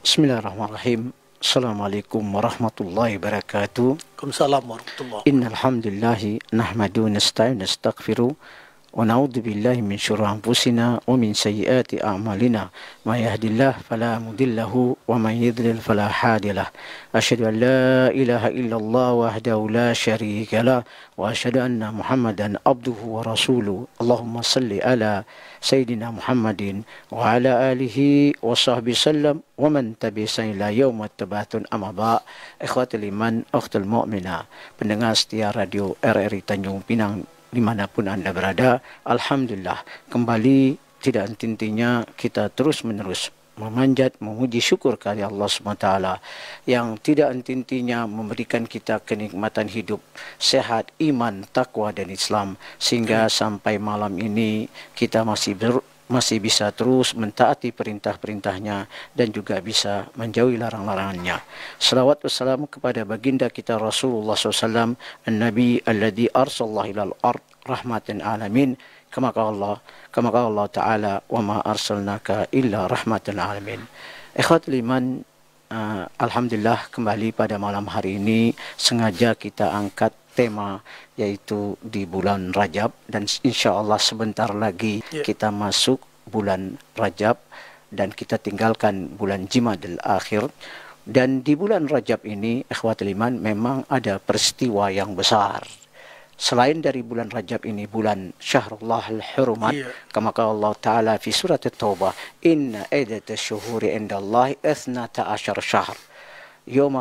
Bismillahirrahmanirrahim. Assalamualaikum warahmatullahi wabarakatuh. Waalaikumsalam warahmatullahi Innal hamdalillahi nahmadu nasta'in nastaghfiru wa na'udzu billahi min syururi anfusina wa min sayyiati a'malina. May yahdihillahu fala mudhillalahu wa may yudlil fala hadiyalah. Asyhadu an la ilaha illallah wahdahu la syarika lah wa asyhadu anna Muhammadan abduhu wa rasuluh. Allahumma salli ala Sayyidina Muhammadin wa ala alihi wa sahbihi sallam wa man tabi'ahu ila yaumit tabatun amma ba. Ikhwatul iman, ukhtul mu'minah, pendengar setia radio RRI Tanjung Pinang dimanapun Anda berada, alhamdulillah kembali tidak henti-hentinya kita terus-menerus memanjat, memuji syukur kepada Allah SWT yang tidak henti-hentinya memberikan kita kenikmatan hidup, sehat, iman, takwa dan Islam, sehingga sampai malam ini kita masih bisa terus mentaati perintah-perintahnya dan juga bisa menjauhi larang-larangannya. Salawat wassalam kepada baginda kita Rasulullah SAW, An-Nabi alladhi arsallahu ilal ard rahmatan alamin, kama qala Allah Ta'ala, wa ma arsalnaka illa rahmatan alamin. Ikhwatul iman, alhamdulillah kembali pada malam hari ini sengaja kita angkat tema yaitu di bulan Rajab, dan insya Allah sebentar lagi kita masuk bulan Rajab dan kita tinggalkan bulan Jimadil Akhir. Dan di bulan Rajab ini ikhwatul iman memang ada peristiwa yang besar. Selain dari bulan Rajab ini bulan Syahrullah al-Hurumat, kama qala Allah Ta'ala fi surat At-Taubah, inna iddatash syuhuri indallahi 12 syahr yawma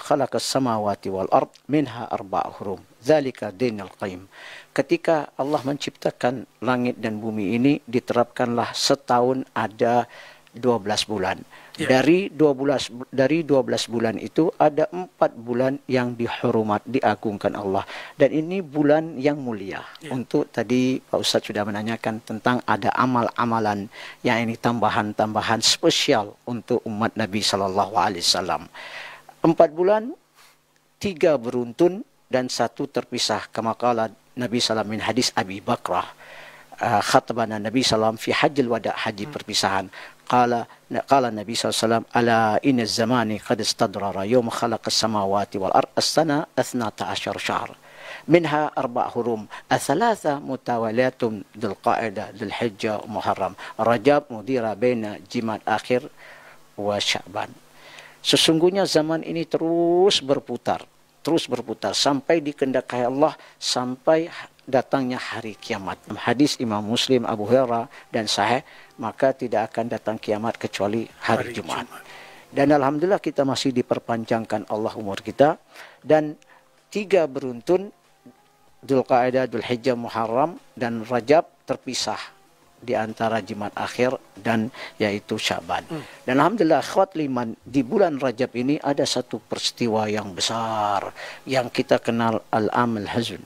khalaqas samawati wal ard minha arba'u hurum dzalika dinul qayyim. Ketika Allah menciptakan langit dan bumi ini, diterapkanlah setahun ada 12 bulan. Dari 12 bulan itu ada 4 bulan yang dihurumat, diagungkan Allah, dan ini bulan yang mulia. Untuk tadi Pak Ustadz sudah menanyakan tentang ada amal-amalan yang ini tambahan-tambahan spesial untuk umat Nabi Sallallahu Alaihi Wasallam. 4 bulan, 3 beruntun dan 1 terpisah. Kama qala Nabi Sallam min hadis Abi Bakrah, khatbana Nabi Sallam fi hajjil wada, haji perpisahan. Qala Nabi SAW, ala inna zamani qad istadrara yawma khalaqas samawati wal ard as-sana 12 syahr minha 4 hurum athalatha mutawaliatun dzul qa'dah dzul hijjah muharram rajab mudira baina jimad akhir wa sya'ban. Sesungguhnya zaman ini terus berputar sampai dikehendaki Allah, sampai datangnya hari kiamat. Hadis Imam Muslim, Abu Hurairah dan sahih, maka tidak akan datang kiamat kecuali hari Jumat. Dan alhamdulillah kita masih diperpanjangkan Allah umur kita, dan 3 beruntun, Dzulqa'dah, Dzulhijjah, Muharram dan Rajab terpisah di antara Jumat akhir dan yaitu Syaban. Dan alhamdulillah akhwat liman, di bulan Rajab ini ada satu peristiwa yang besar yang kita kenal al-amul hazun,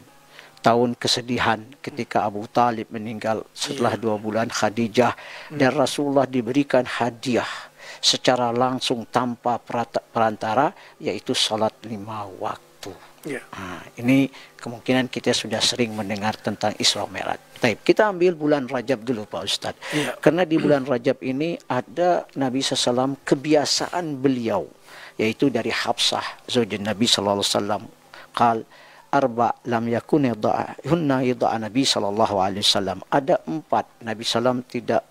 tahun kesedihan, ketika Abu Talib meninggal setelah 2 bulan Khadijah, dan Rasulullah diberikan hadiah secara langsung tanpa perantara, yaitu salat 5 waktu. Nah, ini kemungkinan kita sudah sering mendengar tentang Isra Mi'raj. Baik, kita ambil bulan Rajab dulu Pak Ustadz. Karena di bulan Rajab ini ada Nabi SAW, kebiasaan beliau, yaitu dari Hafsah, zaujun Nabi SAW, qal arba lam yakun yada'a Nabi SAW. Ada 4 Nabi SAW tidak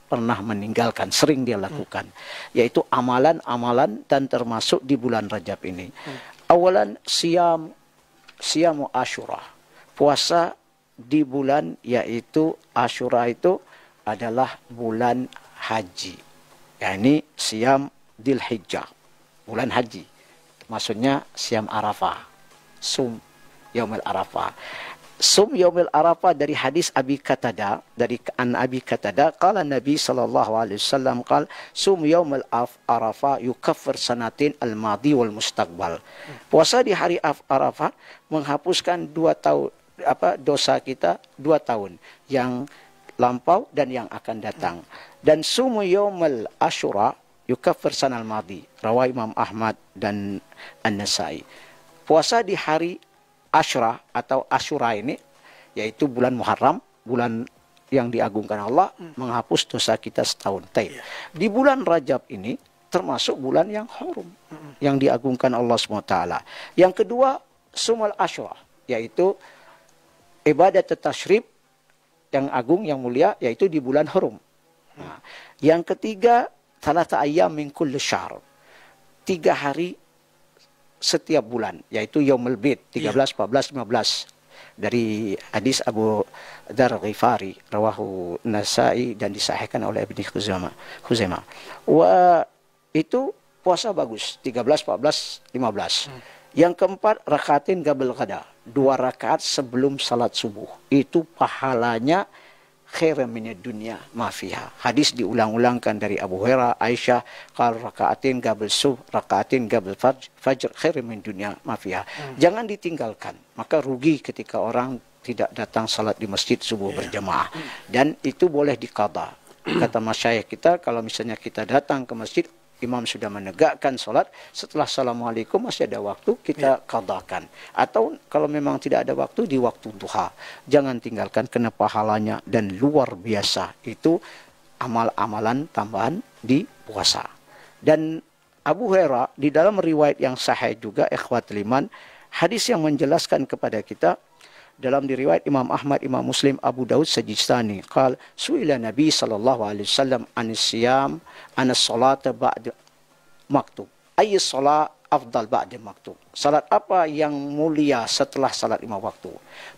pernah meninggalkan, sering dia lakukan, yaitu amalan-amalan, dan termasuk di bulan Rajab ini. Awalan siyamu Asyura, puasa di bulan yaitu Asyura, itu adalah bulan haji. Ya, ini siyam Dzulhijjah, bulan haji. Maksudnya siyam Arafah, sum yaumil Arafah. Sum yaumil Arafah dari hadis Abi Qatadah, dari Abi Qatadah, qala Nabi sallallahu alaihi wasallam qala sum yaumil Arafah yukaffir sanatin al-madi wal mustaqbal. Puasa di hari Arafah menghapuskan 2 tahun dosa kita 2 tahun yang lampau dan yang akan datang. Dan sum yaumil Asyura yukaffir sanal madi, rawai Imam Ahmad dan An-Nasai. Puasa di hari Asyura atau Asyura ini, yaitu bulan Muharram, bulan yang diagungkan Allah, menghapus dosa kita setahun. Di bulan Rajab ini termasuk bulan yang harum, yang diagungkan Allah SWT. Yang kedua, Sumal Ashura, yaitu ibadat tasyrik yang agung, yang mulia, yaitu di bulan harum. Nah, yang ketiga, Thalatha ayyam min kulli syahr, 3 hari setiap bulan, yaitu Yaumul Bid, 13, 14, 15. Dari hadis Abu Dzar Ghifari, rawahu Nasai dan disahihkan oleh Ibnu Khuzaimah. Itu puasa bagus, 13, 14, 15. Yang keempat, rakaatin qabl ghada, 2 rakaat sebelum salat subuh. Itu pahalanya khairan minad dunya ma fiha. Hadis diulang-ulangkan dari Abu Hurairah, Aisyah, qal rakaatin qabl subuh, rakaatin qabl fajr khairan min dunya ma fiha. Jangan ditinggalkan. Maka rugi ketika orang tidak datang salat di masjid subuh berjamaah. Dan itu boleh diqadha. Kata masyayikh kita, kalau misalnya kita datang ke masjid, imam sudah menegakkan salat, setelah assalamualaikum masih ada waktu, kita qadhakan. Atau kalau memang tidak ada waktu, di waktu duha. Jangan tinggalkan, kena pahalanya dan luar biasa. Itu amal-amalan tambahan di puasa. Dan Abu Hurairah di dalam riwayat yang sahih juga, ikhwatul iman, hadis yang menjelaskan kepada kita dalam diriwayat Imam Ahmad, Imam Muslim, Abu Daud Sajistani, qal su'ila Nabi sallallahu alaihi wasallam anis siyam, anas salata ba'da maktub. Ayy salat afdal ba'da maktub. Salat apa yang mulia setelah salat 5 waktu?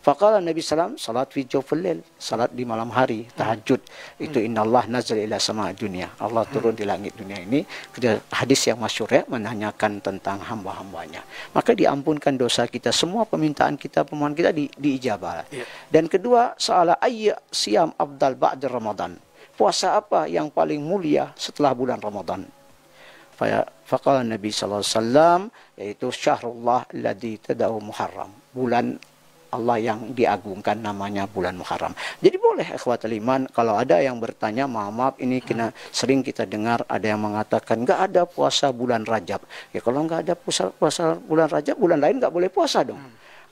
Faqala Nabi sallam, salat fi jawfil lail, salat di malam hari, tahajud. Itu innallaha nazala ila sama dunia. Allah turun di langit dunia ini. Hadis yang masyhur ya, menanyakan tentang hamba-hambanya. Maka diampunkan dosa kita, semua permintaan kita, permohonan kita diijabah. Dan kedua, soal ayy siyam afdal ba'da Ramadan. Puasa apa yang paling mulia setelah bulan Ramadan? Faqala Nabi sallallahu alaihi wasallam, yaitu syahrullah alladzi tad'u Muharram, bulan Allah yang diagungkan namanya bulan Muharram. Jadi boleh ikhwatul iman, kalau ada yang bertanya, maaf ini kena sering kita dengar ada yang mengatakan enggak ada puasa bulan Rajab. Ya kalau enggak ada puasa bulan Rajab, bulan lain enggak boleh puasa dong.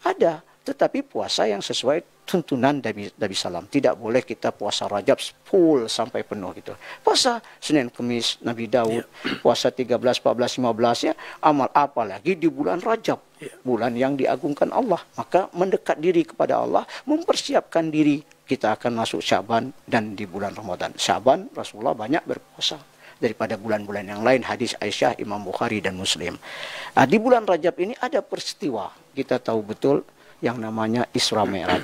Ada, tetapi puasa yang sesuai tuntunan Nabi Sallam. Tidak boleh kita puasa Rajab full sampai penuh gitu. Puasa Senin Kamis Nabi Daud, puasa 13, 14, 15 ya. Amal apa lagi di bulan Rajab, bulan yang diagungkan Allah. Maka mendekat diri kepada Allah, mempersiapkan diri. Kita akan masuk Syaban dan di bulan Ramadan. Syaban Rasulullah banyak berpuasa daripada bulan-bulan yang lain. Hadis Aisyah, Imam Bukhari dan Muslim. Nah, di bulan Rajab ini ada peristiwa, kita tahu betul, yang namanya Isra Mi'raj.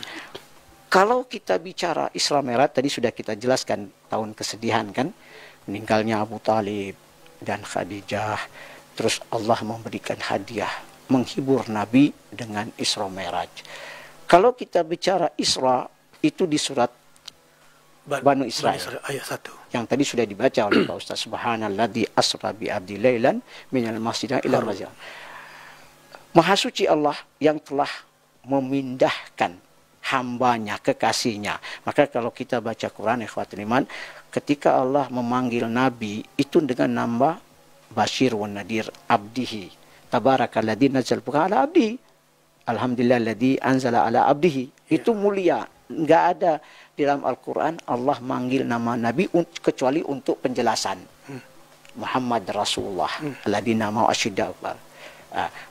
Kalau kita bicara Isra Mi'raj, tadi sudah kita jelaskan tahun kesedihan kan, meninggalnya Abu Talib dan Khadijah. Terus Allah memberikan hadiah, menghibur Nabi dengan Isra Mi'raj. Kalau kita bicara Isra, itu di surat Banu Israel ayat 1 yang tadi sudah dibaca oleh Pak Ustaz. Subhanalladzi asra bi abdi lailan minal masjid ila masjid. Maha suci Allah yang telah memindahkan hambanya, kekasihnya. Maka kalau kita baca Quran, ikhwatul iman, ketika Allah memanggil Nabi itu dengan nama Bashir wa Nadir abdihi. Tabarakalladzi nazzal Qur'ana ala abdi. Alhamdulillalladzi anzala ala abdihi. Itu mulia. Enggak ada di dalam Al-Quran Allah manggil nama Nabi kecuali untuk penjelasan. Muhammad Rasulullah. Alladzina ma'ahu asyiddaء.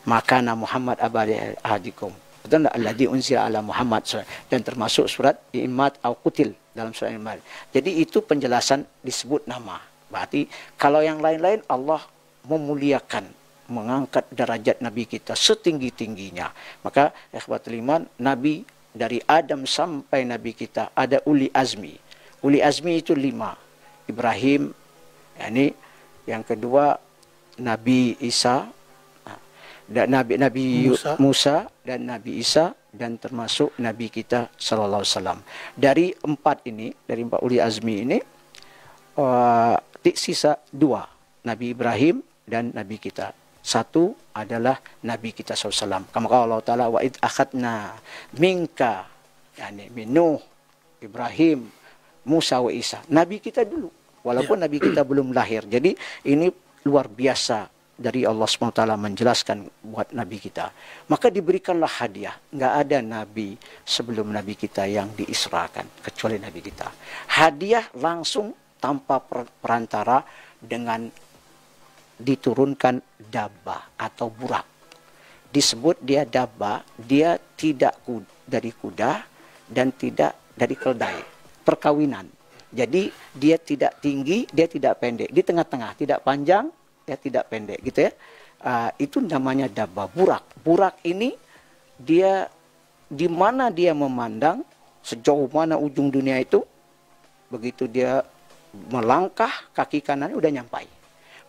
Maka Muhammad abadi ahadikum. Betul tak? Alladzi unzila ala Muhammad, dan termasuk surat Imat au Qutil dalam surat Imat. Jadi itu penjelasan disebut nama. Berarti kalau yang lain-lain Allah memuliakan, mengangkat derajat Nabi kita setinggi-tingginya. Maka ikhwatul iman, Nabi dari Adam sampai Nabi kita ada uli azmi. Uli azmi itu 5. Ibrahim, yakni yang kedua Nabi Isa, dan Nabi Musa dan Nabi Isa, dan termasuk Nabi kita sallallahu alaihi wasallam. Dari 4 ini, dari 4 uli azmi ini, sisa 2, Nabi Ibrahim dan Nabi kita. 1 adalah Nabi kita SAW. Kama qala Allah Ta'ala, wa id akhadna minka, yani min Nuh, Ibrahim, Musa wa Isa. Nabi kita dulu, walaupun Nabi kita belum lahir. Jadi ini luar biasa dari Allah SWT menjelaskan buat Nabi kita. Maka diberikanlah hadiah. Nggak ada Nabi sebelum Nabi kita yang diisrakan, kecuali Nabi kita. Hadiah langsung tanpa perantara dengan diturunkan dabba atau burak. Disebut dia dabba, dia tidak dari kuda dan tidak dari keldai. Perkawinan. Jadi dia tidak tinggi, dia tidak pendek. Di tengah-tengah, tidak panjang, ya tidak pendek gitu ya. Itu namanya dabba, burak. Burak ini dia di mana dia memandang, sejauh mana ujung dunia itu, begitu dia melangkah kaki kanannya udah nyampai.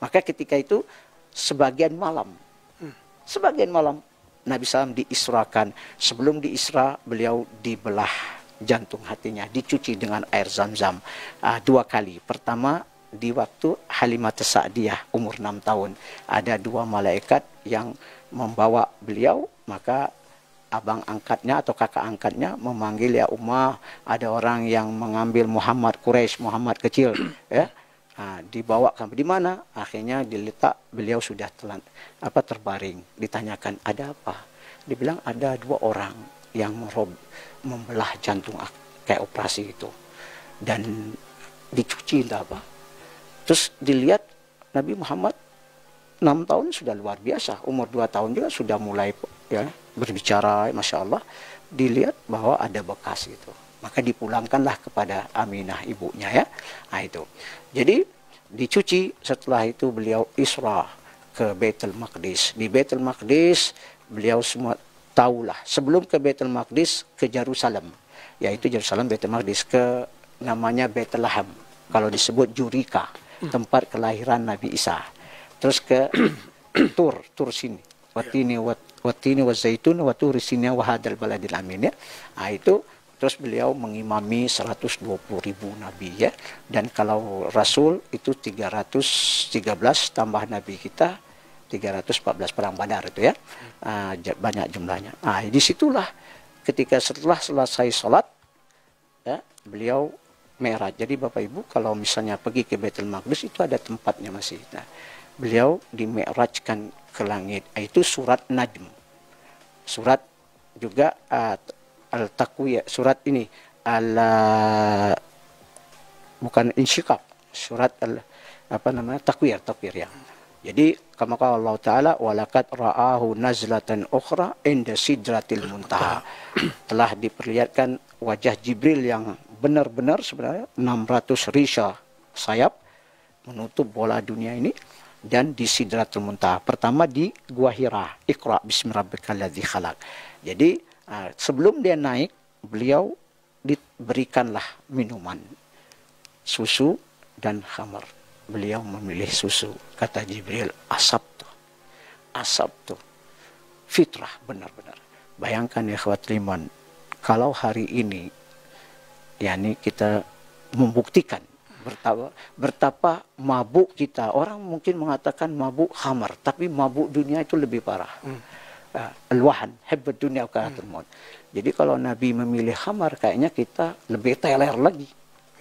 Maka ketika itu sebagian malam Nabi SAW diisrakan. Sebelum diisra beliau dibelah jantung hatinya, dicuci dengan air zam-zam 2 kali. Pertama di waktu Halimah Sa'diyah umur 6 tahun. Ada 2 malaikat yang membawa beliau, maka abang angkatnya atau kakak angkatnya memanggil, ya Ummah, ada orang yang mengambil Muhammad Quraisy, Muhammad kecil, ya. Dibawa sampai di mana? Akhirnya diletak, beliau sudah terbaring. Ditanyakan, ada apa? Dibilang ada 2 orang yang membelah jantung kayak operasi itu, dan dicuci entah apa. Terus dilihat Nabi Muhammad 6 tahun sudah luar biasa, umur 2 tahun juga sudah mulai ya berbicara, Masya Allah. Dilihat bahwa ada bekas itu, maka dipulangkanlah kepada Aminah ibunya ya. Itu. Jadi dicuci, setelah itu beliau Isra ke Baitul Maqdis. Di Baitul Maqdis beliau semua tahulah, sebelum ke Baitul Maqdis ke Yerusalem, yaitu Yerusalem, Baitul Maqdis, ke namanya Bethlehem, kalau disebut Jurika, tempat kelahiran Nabi Isa. Terus ke Tur sini, watini wa zaitun wa turi sini wa hadal baladil amin ya. Itu terus beliau mengimami 120.000 nabi ya. Dan kalau Rasul itu 313 tambah Nabi kita 314 perang Badar itu ya. Banyak jumlahnya. Disitulah ketika setelah selesai sholat ya, beliau Mi'raj. Jadi Bapak Ibu kalau misalnya pergi ke Baitul Maqdis itu ada tempatnya masih. Nah, beliau dimi'rajkan ke langit. Itu surat Najm. Surat juga Al-Taqwiyah. Surat ini bukan Insyiqaq. Surat Takwir ya. Jadi kama qala Allah Ta'ala walaqad ra'ahu nazlatan ukhra inda sidratil muntaha. Telah diperlihatkan wajah Jibril yang benar-benar sebenarnya 600 risha sayap menutup bola dunia ini, dan di Sidratul Muntaha. Pertama di Gua Hira, Iqra bismi rabbikal ladzi khalaq. Jadi sebelum dia naik, beliau diberikanlah minuman susu dan khamar. Beliau memilih susu. Kata Jibril, asap tuh fitrah benar-benar. Bayangkan ya ikhwat iman, kalau hari ini yakni kita membuktikan betapa mabuk kita. Orang mungkin mengatakan mabuk khamar, tapi mabuk dunia itu lebih parah. Alwahan hebat dunia karatul maut. Jadi kalau Nabi memilih khamar, kayaknya kita lebih teler lagi.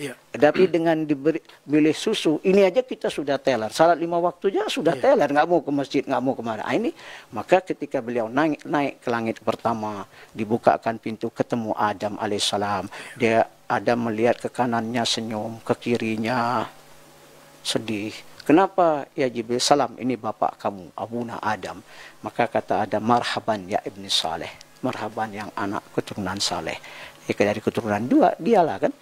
Ya. Tapi dengan diberi susu, ini aja kita sudah teler. Salat 5 waktu aja sudah teler, nggak mau ke masjid, nggak mau kemana. Ini maka ketika beliau naik ke langit pertama, dibukakan pintu, ketemu Adam alaihissalam. Adam melihat ke kanannya senyum, ke kirinya sedih. Kenapa ya Jibril? Salam, ini bapak kamu, Abuna Adam. Maka kata Adam, marhaban ya ibni saleh, marhaban yang anak keturunan saleh. Dari keturunan 2 dialah kan.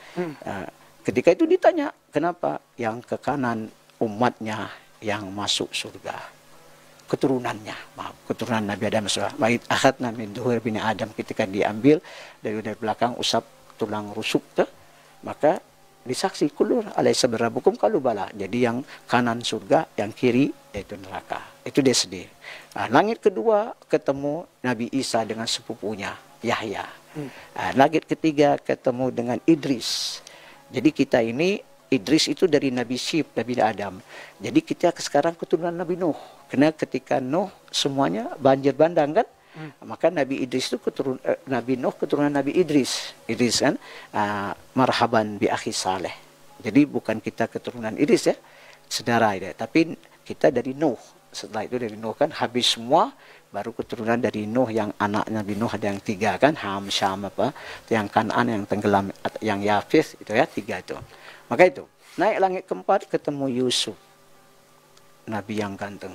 Ketika itu ditanya, kenapa yang ke kanan umatnya yang masuk surga, keturunannya, keturunan Nabi Adam. Ma'id akhadna min duhur bin Adam, ketika diambil dari belakang usap tulang rusuk tuh, maka disaksi kulur alaisa birabukum kalubala. Jadi yang kanan surga, yang kiri yaitu neraka. Itu dia sedih. Langit kedua ketemu Nabi Isa dengan sepupunya Yahya. Langit ketiga ketemu dengan Idris. Jadi kita ini, Idris itu dari Nabi Syib, Nabi Adam. Jadi kita sekarang keturunan Nabi Nuh. Karena ketika Nuh semuanya banjir bandang kan. Maka Nabi Idris itu Nabi Nuh keturunan Nabi Idris. Idris kan, marhaban bi akhi saleh. Jadi bukan kita keturunan Idris ya, saudara ya. Tapi kita dari Nuh. setelah itu dari Nuh kan habis semua, baru keturunan dari Nuh yang anak Nabi Nuh ada yang 3 kan, Ham, Syam apa, yang Kan'an yang tenggelam, yang Yafis itu ya 3 itu. Maka itu naik langit keempat ketemu Yusuf, Nabi yang ganteng.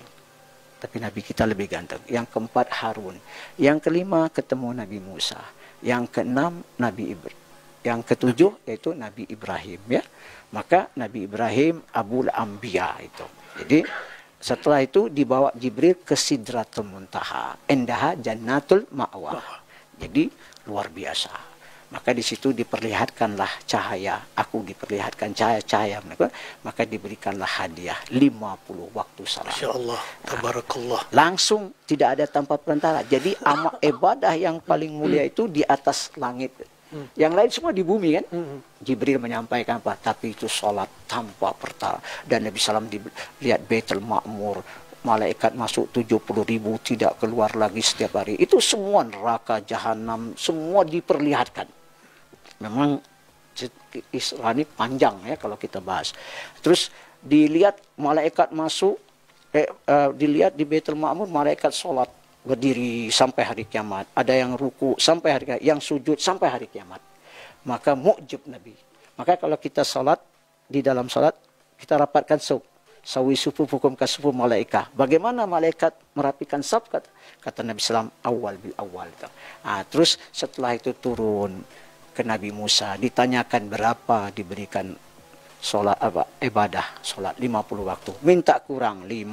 Tapi Nabi kita lebih ganteng. Yang keempat Harun. Yang kelima ketemu Nabi Musa. Yang keenam Nabi Ibrahim. Yang ketujuh yaitu Nabi Ibrahim ya. Maka Nabi Ibrahim Abul Anbiya itu. Jadi setelah itu dibawa Jibril ke Sidratul Muntaha. Indaha Jannatul Ma'wa. Jadi luar biasa. Maka di situ diperlihatkanlah cahaya. Aku diperlihatkan cahaya-cahaya mereka. Maka diberikanlah hadiah 50 waktu salat. Masya Allah, tabarakallah. Langsung tidak ada tanpa perantara. Jadi amal ibadah yang paling mulia itu di atas langit. Yang lain semua di bumi kan. Jibril menyampaikan apa? Tapi itu sholat tanpa perantara. Dan Nabi SAW dilihat Baitul Ma'mur. Malaikat masuk 70.000 tidak keluar lagi setiap hari. Itu semua neraka, jahanam, semua diperlihatkan. Memang Isra ini panjang ya kalau kita bahas. Terus dilihat malaikat masuk, dilihat di Baitul Ma'mur malaikat sholat berdiri sampai hari kiamat. Ada yang ruku sampai hari kiamat, yang sujud sampai hari kiamat. Maka mu'jib Nabi. Maka kalau kita sholat, di dalam sholat kita rapatkan sawi sufu hukum kasufu malaika. Bagaimana malaikat merapikan saf kata Nabi SAW awal bil awal. Terus setelah itu turun ke Nabi Musa, ditanyakan berapa diberikan sholat ibadah sholat 50 waktu. Minta kurang 5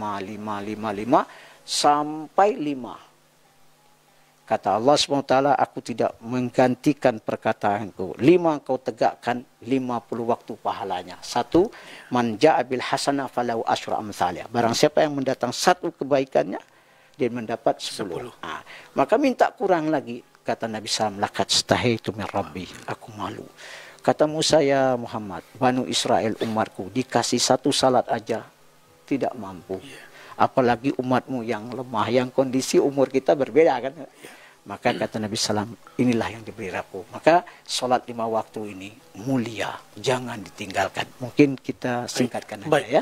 sampai 5. Kata Allah SWT, aku tidak menggantikan perkataanku. 5 kau tegakkan 50 waktu pahalanya. 1, man ja'a bil hasanah falahu asyru amsalih. Barang siapa yang mendatang 1 kebaikannya, dia mendapat 10. Maka minta kurang lagi. Kata Nabi SAW, lakat stahaitu min rabbi. Aku malu. Kata Musa, ya Muhammad, Banu Israel umatku dikasih 1 salat aja tidak mampu. Apalagi umatmu yang lemah, yang kondisi umur kita berbeda kan. Maka kata Nabi SAW, inilah yang diberi aku. Maka sholat 5 waktu ini mulia, jangan ditinggalkan. Mungkin kita singkatkan aja ya.